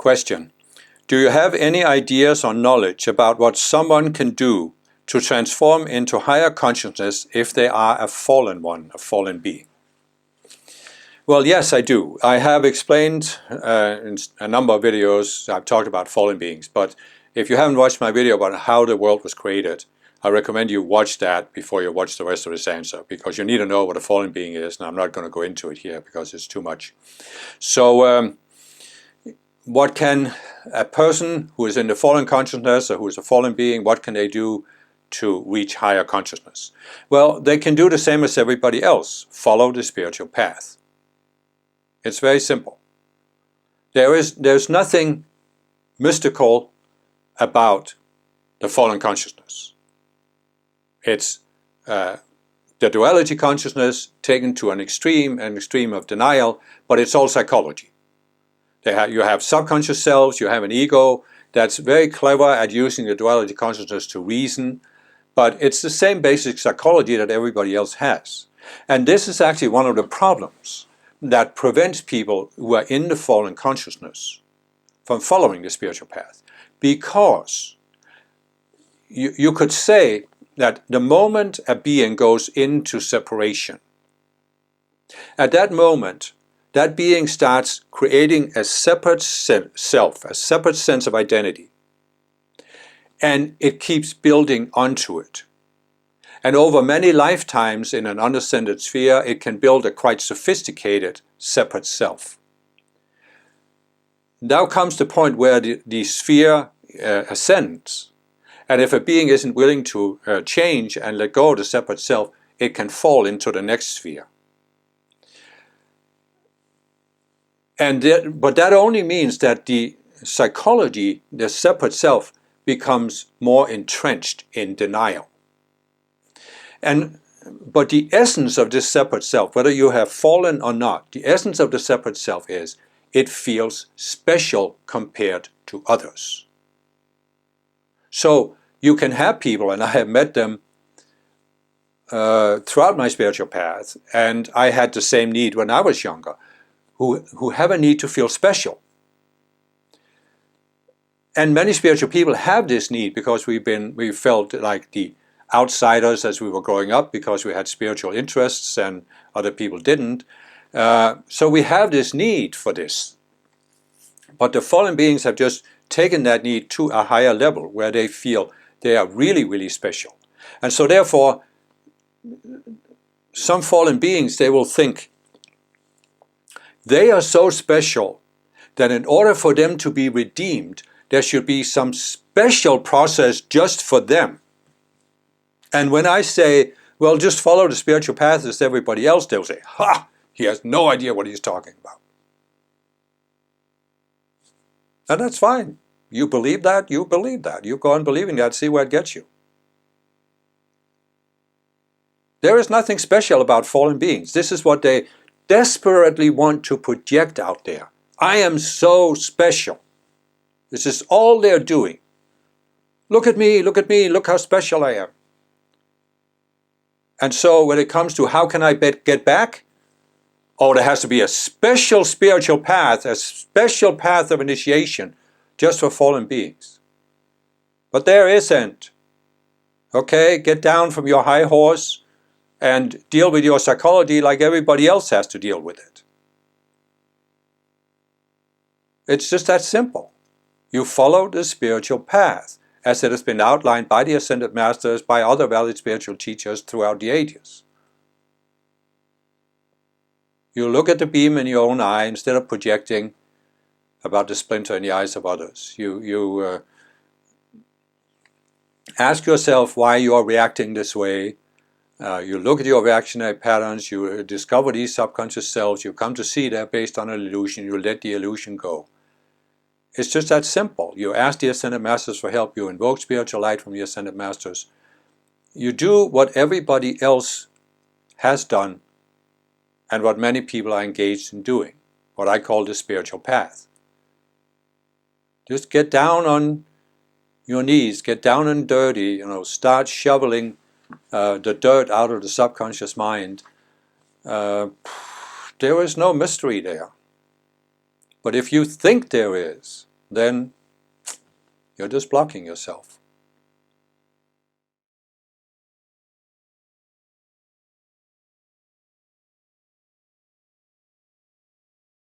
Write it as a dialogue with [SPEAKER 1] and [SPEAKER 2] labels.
[SPEAKER 1] Question. Do you have any ideas or knowledge about what someone can do to transform into higher consciousness if they are a fallen one, a fallen being? Well, yes, I do. I have explained in a number of videos, I've talked about fallen beings, but if you haven't watched my video about how the world was created, I recommend you watch that before you watch the rest of this answer, because you need to know what a fallen being is, and I'm not going to go into it here because it's too much. So, what can a person who is in the fallen consciousness or who is a fallen being, what can they do to reach higher consciousness? Well, they can do the same as everybody else, follow the spiritual path. It's very simple. There's nothing mystical about the fallen consciousness. It's the duality consciousness taken to an extreme of denial, but it's all psychology. You have subconscious selves, you have an ego that's very clever at using the duality consciousness to reason, but it's the same basic psychology that everybody else has. And this is actually one of the problems that prevents people who are in the fallen consciousness from following the spiritual path. Because you could say that the moment a being goes into separation, at that moment, that being starts creating a separate self, a separate sense of identity. And it keeps building onto it. And over many lifetimes in an unascended sphere, it can build a quite sophisticated separate self. Now comes the point where the sphere ascends. And if a being isn't willing to change and let go of the separate self, it can fall into the next sphere. But that only means that the psychology, the separate self, becomes more entrenched in denial. But the essence of this separate self, whether you have fallen or not, the essence of the separate self is it feels special compared to others. So you can have people, and I have met them throughout my spiritual path, and I had the same need when I was younger, who have a need to feel special. And many spiritual people have this need because we felt like the outsiders as we were growing up because we had spiritual interests and other people didn't. So we have this need for this. But the fallen beings have just taken that need to a higher level where they feel they are really, really special. And so therefore, some fallen beings, they will think they are so special that in order for them to be redeemed, there should be some special process just for them. And when I say, well, just follow the spiritual path as everybody else, they'll say, ha, he has no idea what he's talking about. And that's fine. You believe that, you believe that. You go on believing that, see where it gets you. There is nothing special about fallen beings. This is what they desperately want to project out there. I am so special. This is all they're doing. Look at me, look how special I am. And so when it comes to how can I get back? Oh, there has to be a special spiritual path, a special path of initiation just for fallen beings. But there isn't. Okay, get down from your high horse and deal with your psychology like everybody else has to deal with it. It's just that simple. You follow the spiritual path as it has been outlined by the Ascended Masters, by other valid spiritual teachers throughout the ages. You look at the beam in your own eye instead of projecting about the splinter in the eyes of others. You ask yourself why you are reacting this way. You look at your reactionary patterns, you discover these subconscious selves, you come to see they're based on an illusion, you let the illusion go. It's just that simple. You ask the Ascended Masters for help, you invoke spiritual light from the Ascended Masters. You do what everybody else has done and what many people are engaged in doing, what I call the spiritual path. Just get down on your knees, get down and dirty, start shoveling the dirt out of the subconscious mind. There is no mystery there. But if you think there is, then you're just blocking yourself.